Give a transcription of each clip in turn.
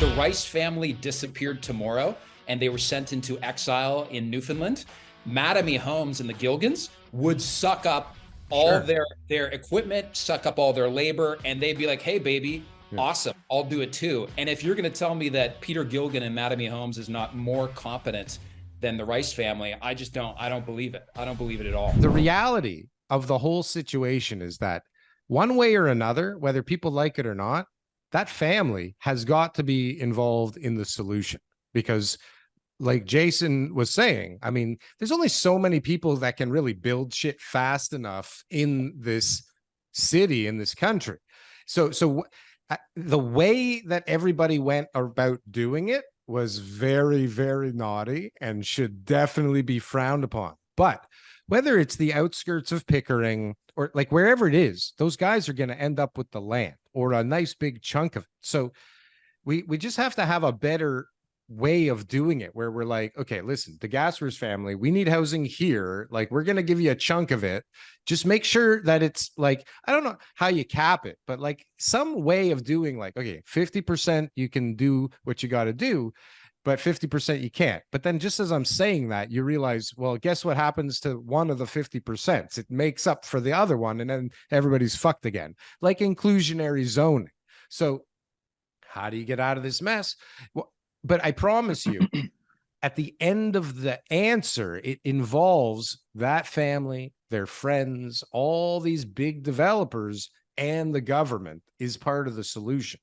the Rice family disappeared tomorrow and they were sent into exile in Newfoundland, Mattamy Homes and the Gilgans would suck up all their equipment, suck up all their labor, and they'd be like, hey, baby, awesome, I'll do it too. And if you're going to tell me that Peter Gilgan and Mattamy Homes is not more competent than the Rice family, I don't believe it. I don't believe it at all. The reality of the whole situation is that one way or another, whether people like it or not, that family has got to be involved in the solution, because like Jason was saying, I mean, there's only so many people that can really build shit fast enough in this city, in this country. So the way that everybody went about doing it was very, very naughty and should definitely be frowned upon. But whether it's the outskirts of Pickering or like wherever it is, those guys are going to end up with the land or a nice big chunk of it. So we just have to have a better way of doing it, where we're like, okay, listen, the Gaspers family, we need housing here. Like, we're going to give you a chunk of it. Just make sure that it's like, I don't know how you cap it, but like some way of doing like, okay, 50% you can do what you got to do, but 50% you can't. But then just as I'm saying that, you realize, well, guess what happens to one of the 50%? It makes up for the other one, and then everybody's fucked again, like inclusionary zoning. So how do you get out of this mess? Well, but I promise you, at the end of the answer, it involves that family, their friends, all these big developers, and the government is part of the solution.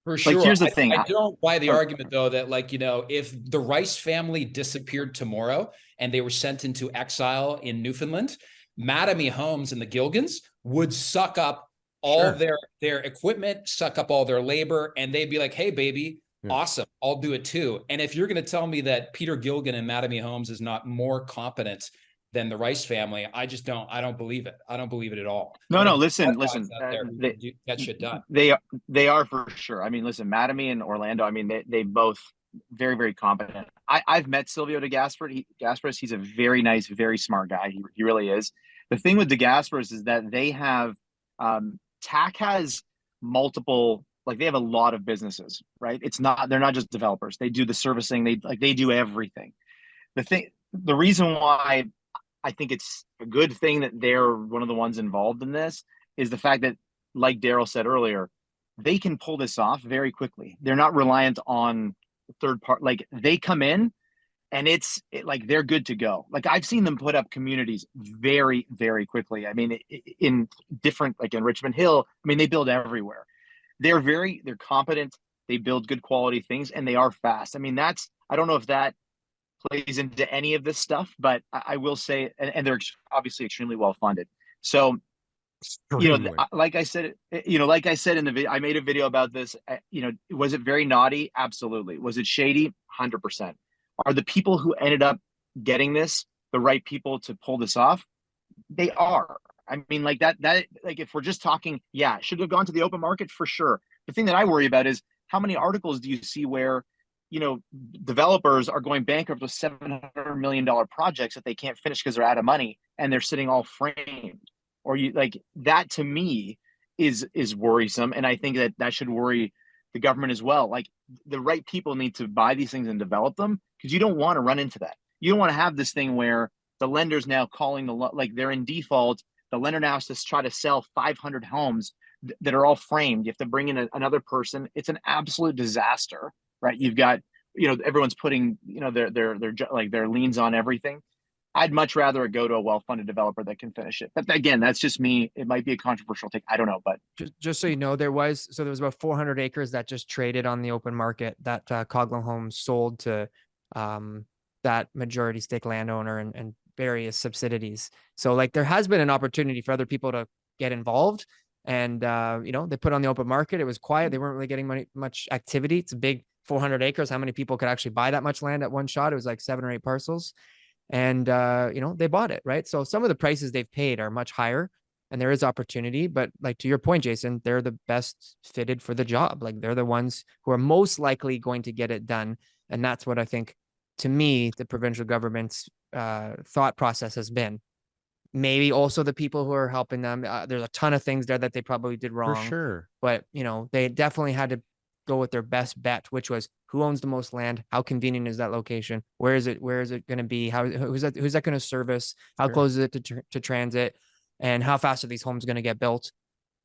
For sure. Like, here's the thing. I don't buy the argument, though, that like, you know, if the Rice family disappeared tomorrow and they were sent into exile in Newfoundland, Mattamy Homes and the Gilgans would suck up all their equipment, suck up all their labor, and they'd be like, hey, baby, awesome, I'll do it too. And if you're going to tell me that Peter Gilgan and Mattamy Homes is not more competent than the Rice family, I don't believe it. I don't believe it at all. No, listen, That shit done. They are for sure. I mean, listen, Mattamy and Orlando, I mean, they both very, very competent. I've met Silvio de Gaspers. He's a very nice, very smart guy. He really is. The thing with de Gaspers is that they have, TAC has multiple, like, they have a lot of businesses, right? They're not just developers. They do the servicing. They do everything. The reason why I think it's a good thing that they're one of the ones involved in this is the fact that, like Daryl said earlier, they can pull this off very quickly. They're not reliant on third party. Like, they come in and like they're good to go. Like, I've seen them put up communities very, very quickly. I mean, in different, like in Richmond Hill, I mean, they build everywhere. They're competent. They build good quality things, and they are fast. I mean, I don't know if that plays into any of this stuff, but I will say, and they're obviously extremely well funded. So, you know, like I said in the video, I made a video about this. You know, was it very naughty? Absolutely. Was it shady? 100%. Are the people who ended up getting this the right people to pull this off? They are. I mean, like that, like, if we're just talking, yeah, should have gone to the open market for sure. The thing that I worry about is how many articles do you see where, you know, developers are going bankrupt with $700 million projects that they can't finish because they're out of money and they're sitting all framed, or you like that. To me is worrisome. And I think that should worry the government as well. Like, the right people need to buy these things and develop them, because you don't want to run into that. You don't want to have this thing where the lender's now calling like they're in default. The lender now has to try to sell 500 homes that are all framed. You have to bring in another person. It's an absolute disaster, right? You've got, you know, everyone's putting, you know, their liens on everything. I'd much rather it go to a well-funded developer that can finish it. But again, that's just me. It might be a controversial take. I don't know, but just so you know, there was about 400 acres that just traded on the open market that Coghlan Homes sold to that majority stake landowner and various subsidiaries. So like, there has been an opportunity for other people to get involved, and you know, they put on the open market. It was quiet. They weren't really getting much activity. It's a big 400 acres. How many people could actually buy that much land at one shot? It was like 7 or 8 parcels. And, you know, they bought it, right? So some of the prices they've paid are much higher, and there is opportunity. But like, to your point, Jason, they're the best fitted for the job. Like, they're the ones who are most likely going to get it done. And that's what I think, to me, the provincial government's thought process has been. Maybe also the people who are helping them. There's a ton of things there that they probably did wrong. For sure. But, you know, they definitely had to go with their best bet, which was who owns the most land, how convenient is that location, where is it going to be, who's that going to service, how Sure. close is it to transit, and how fast are these homes going to get built.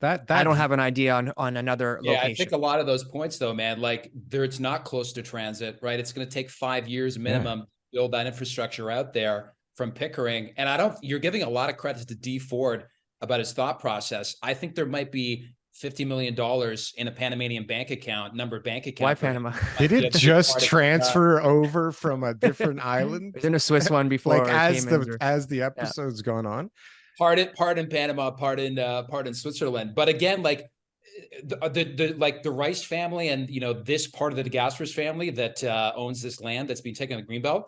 That I don't have an idea on another Yeah, location. I think a lot of those points though, man, like it's not close to transit, right? It's going to take 5 years minimum to build that infrastructure out there from Pickering. And you're giving a lot of credit to D Ford about his thought process. I think there might be $50 million in a Panamanian bank account, numbered bank account. Why Panama? Did it just transfer over from a different island? There's in a Swiss one before, like as the episode's gone on. Part in Panama, part in Switzerland. But again, like the Rice family and this part of the DeGasperis family that owns this land that's being taken on the Greenbelt,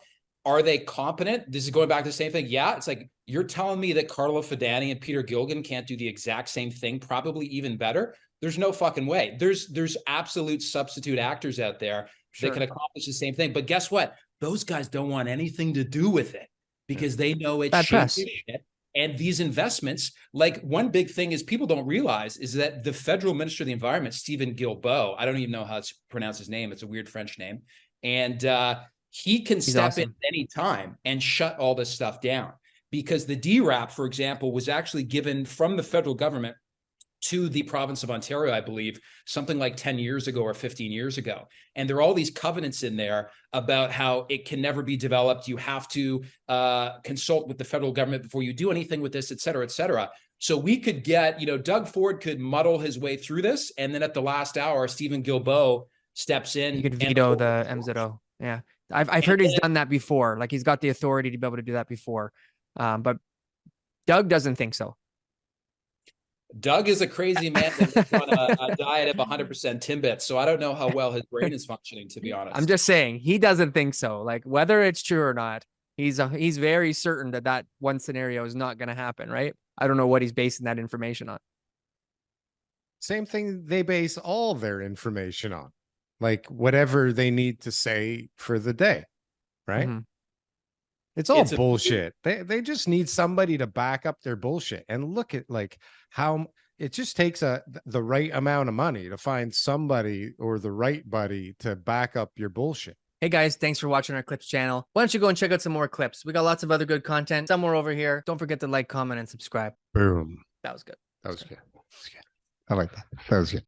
are they competent? This is going back to the same thing. Yeah, it's like you're telling me that Carlo Fidani and Peter Gilligan can't do the exact same thing, probably even better. There's no fucking way. There's absolute substitute actors out there that can accomplish the same thing. But guess what? Those guys don't want anything to do with it because they know it's shit. And these investments, like one big thing is people don't realize is that the federal minister of the environment, Stephen Guilbeault, I don't even know how to pronounce his name. It's a weird French name. And he can step in at any time and shut all this stuff down because the DRAP, for example, was actually given from the federal government to the province of Ontario, I believe, something like 10 years ago or 15 years ago. And there are all these covenants in there about how it can never be developed. You have to consult with the federal government before you do anything with this, et cetera, et cetera. So we could get, Doug Ford could muddle his way through this. And then at the last hour, Stephen Guilbeault steps in. He could veto the MZO. Yeah. I've heard he's done that before. Like he's got the authority to be able to do that before. But Doug doesn't think so. Doug is a crazy man that's on a diet of 100% Timbits. So I don't know how well his brain is functioning, to be honest. I'm just saying he doesn't think so. Like whether it's true or not, he's very certain that one scenario is not going to happen. Right. I don't know what he's basing that information on. Same thing they base all their information on, like whatever they need to say for the day. Right. Mm-hmm. It's all bullshit. They just need somebody to back up their bullshit. And look at like how it just takes the right amount of money to find somebody or the right buddy to back up your bullshit. Hey guys, thanks for watching our clips channel. Why don't you go and check out some more clips? We got lots of other good content somewhere over here. Don't forget to like, comment, and subscribe. Boom. That was good. That was good. I like that. That was good.